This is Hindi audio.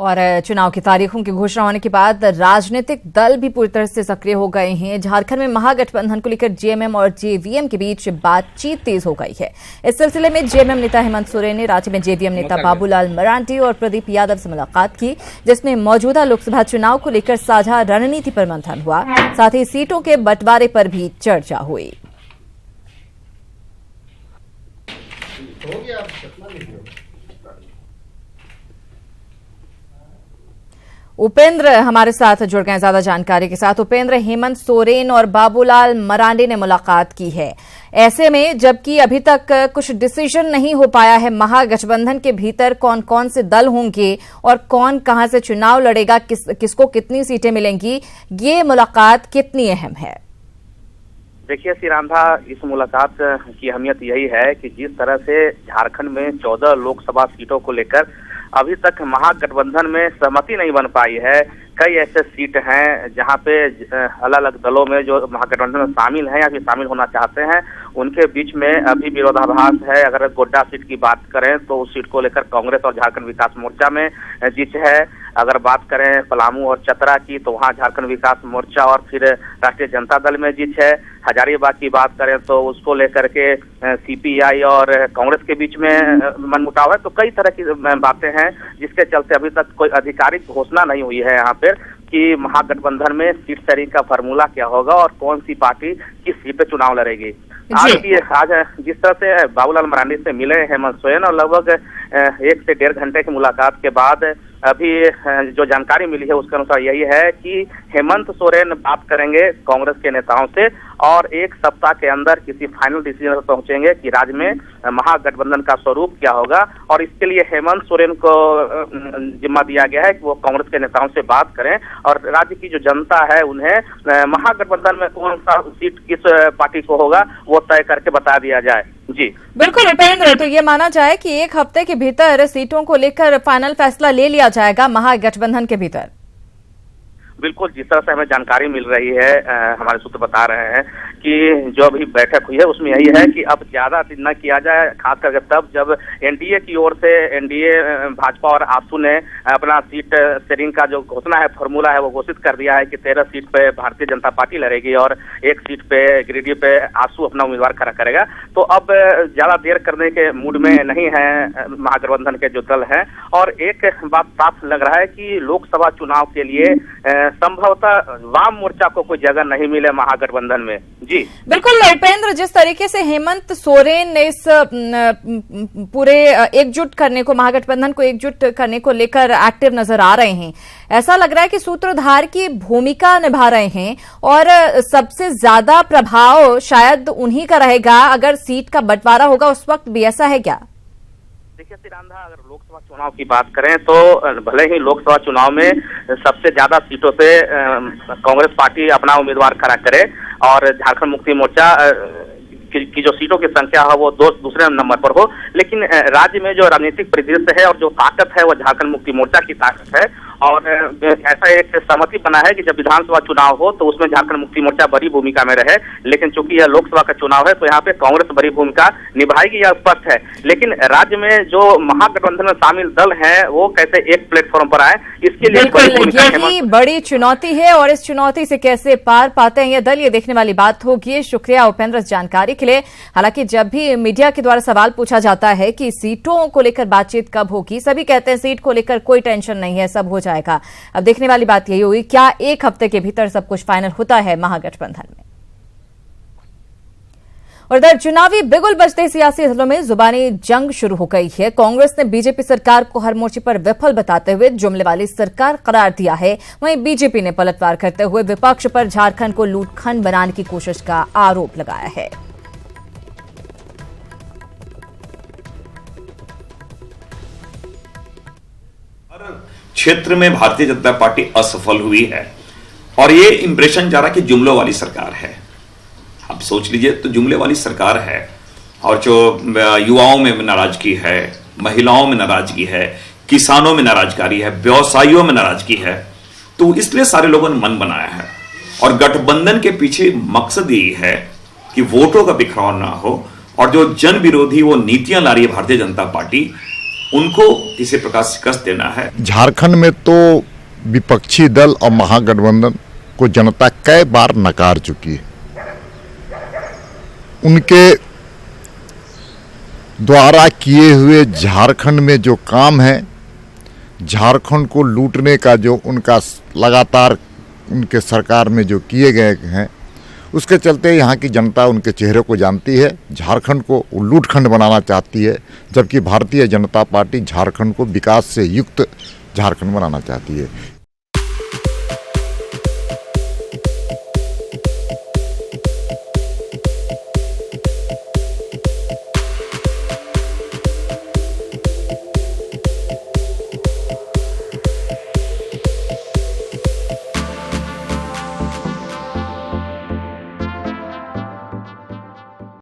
और चुनाव की तारीखों की घोषणा होने के बाद राजनीतिक दल भी पूरी तरह से सक्रिय हो गए हैं। झारखंड में महागठबंधन को लेकर जेएमएम और जेवीएम के बीच बातचीत तेज हो गई है। इस सिलसिले में जेएमएम नेता हेमंत सोरेन ने रांची में जेवीएम नेता बाबूलाल मरांडी और प्रदीप यादव से मुलाकात की, जिसमें मौजूदा लोकसभा चुनाव को लेकर साझा रणनीति पर मंथन हुआ। साथ ही सीटों के बंटवारे पर भी चर्चा हुई। उपेंद्र हमारे साथ जुड़ गए ज्यादा जानकारी के साथ। उपेंद्र, हेमंत सोरेन और बाबूलाल मरांडी ने मुलाकात की है, ऐसे में जबकि अभी तक कुछ डिसीजन नहीं हो पाया है महागठबंधन के भीतर कौन कौन से दल होंगे और कौन कहां से चुनाव लड़ेगा, किसको कितनी सीटें मिलेंगी, ये मुलाकात कितनी अहम है? देखिए श्रीरामधा, इस मुलाकात की अहमियत यही है कि जिस तरह से झारखंड में 14 लोकसभा सीटों को लेकर अभी तक महागठबंधन में सहमति नहीं बन पाई है। कई ऐसे सीट हैं जहां पे अलग अलग दलों में जो महागठबंधन में शामिल हैं या फिर शामिल होना चाहते हैं, उनके बीच में अभी विरोधाभास है। अगर गोड्डा सीट की बात करें तो उस सीट को लेकर कांग्रेस और झारखंड विकास मोर्चा में जीत है। अगर बात करें पलामू और चतरा की तो वहां झारखंड विकास मोर्चा और फिर राष्ट्रीय जनता दल में जीत है। हजारीबाग की बात करें तो उसको लेकर के सीपीआई और कांग्रेस के बीच में मनमुटाव है। तो कई तरह की बातें हैं जिसके चलते अभी तक कोई आधिकारिक घोषणा नहीं हुई है यहाँ पर कि महागठबंधन में सीट शेयरिंग का फॉर्मूला क्या होगा और कौन सी पार्टी किस सीट पे चुनाव लड़ेगी। आज जिस तरह से बाबूलाल मरांडी से मिले हेमंत सोरेन और लगभग 1 से 1.5 घंटे की मुलाकात के बाद अभी जो जानकारी मिली है उसके अनुसार यही है कि हेमंत सोरेन बात करेंगे कांग्रेस के नेताओं से और 1 सप्ताह के अंदर किसी फाइनल डिसीजन पर पहुंचेंगे कि राज्य में महागठबंधन का स्वरूप क्या होगा। और इसके लिए हेमंत सोरेन को जिम्मा दिया गया है कि वो कांग्रेस के नेताओं से बात करें और राज्य की जो जनता है उन्हें महागठबंधन में कौन सा सीट किस पार्टी को होगा वो तय करके बता दिया जाए। जी बिल्कुल उपेंद्र, तो ये माना जाए कि 1 हफ्ते के भीतर सीटों को लेकर फाइनल फैसला ले लिया जाएगा महागठबंधन के भीतर? बिल्कुल, जिस तरह से हमें जानकारी मिल रही है, हमारे सूत्र बता रहे हैं कि जो अभी बैठक हुई है उसमें यही है कि अब ज्यादा न किया जाए, खास करके तब जब एनडीए की ओर से एनडीए भाजपा और आसू ने अपना सीट शेयरिंग का जो घोषणा है, फॉर्मूला है, वो घोषित कर दिया है कि 13 सीट पे भारतीय जनता पार्टी लड़ेगी और 1 सीट पे गिरिडीह पे आसू अपना उम्मीदवार खड़ा करेगा। तो अब ज्यादा देर करने के मूड में नहीं है महागठबंधन के जो दल हैं और एक बात साफ लग रहा है कि लोकसभा चुनाव के लिए संभवतः वाम मोर्चा को कोई जगह नहीं मिले महागठबंधन में। जी बिल्कुल उपेंद्र, जिस तरीके से हेमंत सोरेन ने इस पूरे एकजुट करने को, महागठबंधन को एकजुट करने को लेकर एक्टिव नजर आ रहे हैं, ऐसा लग रहा है कि सूत्रधार की भूमिका निभा रहे हैं और सबसे ज्यादा प्रभाव शायद उन्हीं का रहेगा अगर सीट का बंटवारा होगा उस वक्त भी, ऐसा है क्या? देखिए श्रीरामधा, अगर लोकसभा चुनाव की बात करें तो भले ही लोकसभा चुनाव में सबसे ज्यादा सीटों पे कांग्रेस पार्टी अपना उम्मीदवार खड़ा करे और झारखंड मुक्ति मोर्चा की जो सीटों की संख्या है वो दूसरे नंबर पर हो, लेकिन राज्य में जो राजनीतिक परिदृश्य है और जो ताकत है वो झारखंड मुक्ति मोर्चा की ताकत है। और ऐसा एक सहमति बना है कि जब विधानसभा चुनाव हो तो उसमें झारखंड मुक्ति मोर्चा बड़ी भूमिका में रहे, लेकिन चूंकि यह लोकसभा का चुनाव है तो यहाँ पे कांग्रेस बड़ी भूमिका निभाएगी, यह स्पष्ट है। लेकिन राज्य में जो महागठबंधन में शामिल दल हैं वो कैसे एक प्लेटफॉर्म पर आए, इसके लिए यही बड़ी चुनौती है और इस चुनौती से कैसे पार पाते हैं ये दल, ये देखने वाली बात होगी। शुक्रिया उपेंद्र जानकारी के लिए। हालांकि जब भी मीडिया के द्वारा सवाल पूछा जाता है कि सीटों को लेकर बातचीत कब होगी, सभी कहते हैं सीट को लेकर कोई टेंशन नहीं है, सब हो जाएगा। अब देखने वाली बात यही हुई क्या 1 हफ्ते के भीतर सब कुछ फाइनल होता है महागठबंधन में। और इधर चुनावी बिगुल बजते सियासी दलों में जुबानी जंग शुरू हो गई है। कांग्रेस ने बीजेपी सरकार को हर मोर्चे पर विफल बताते हुए जुमले वाली सरकार करार दिया है, वहीं बीजेपी ने पलटवार करते हुए विपक्ष पर झारखंड को लूटखंड बनाने की कोशिश का आरोप लगाया है। क्षेत्र में भारतीय जनता पार्टी असफल हुई है और ये इंप्रेशन जा रहा कि जुमलों वाली सरकार है। आप सोच लीजिए, तो जुमले वाली सरकार है और जो युवाओं में नाराजगी है, महिलाओं में नाराजगी है, किसानों में नाराजगी है, व्यवसायियों में नाराजगी है, तो इसलिए सारे लोगों ने मन बनाया है। और गठबंधन के पीछे मकसद यही है कि वोटों का बिखराव ना हो और जो जन विरोधी वो नीतियां ला रही है भारतीय जनता पार्टी, उनको किसी प्रकार शिकस्त देना है। झारखंड में तो विपक्षी दल और महागठबंधन को जनता कई बार नकार चुकी है। उनके द्वारा किए हुए झारखंड में जो काम है, झारखंड को लूटने का जो उनका लगातार उनके सरकार में जो किए गए हैं, उसके चलते यहाँ की जनता उनके चेहरे को जानती है। झारखंड को लूटखंड बनाना चाहती है, जबकि भारतीय जनता पार्टी झारखंड को विकास से युक्त झारखंड बनाना चाहती है।